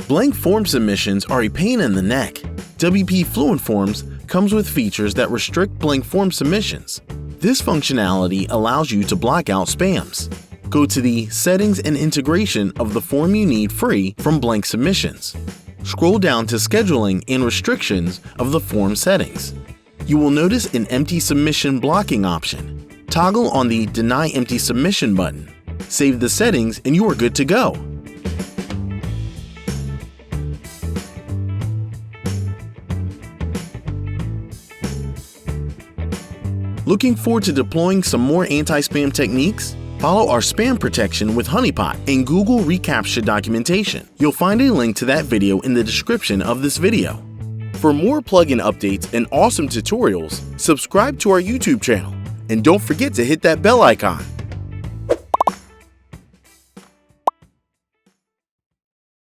Blank form submissions are a pain in the neck. WP Fluent Forms comes with features that restrict blank form submissions. This functionality allows you to block out spams. Go to the Settings and Integration of the form you need free from blank submissions. Scroll down to Scheduling and Restrictions of the form settings. You will notice an empty submission blocking option. Toggle on the Deny Empty Submission button. Save the settings and you are good to go. Looking forward to deploying some more anti-spam techniques? Follow our spam protection with Honeypot and Google reCAPTCHA documentation. You'll find a link to that video in the description of this video. For more plugin updates and awesome tutorials, subscribe to our YouTube channel. And don't forget to hit that bell icon.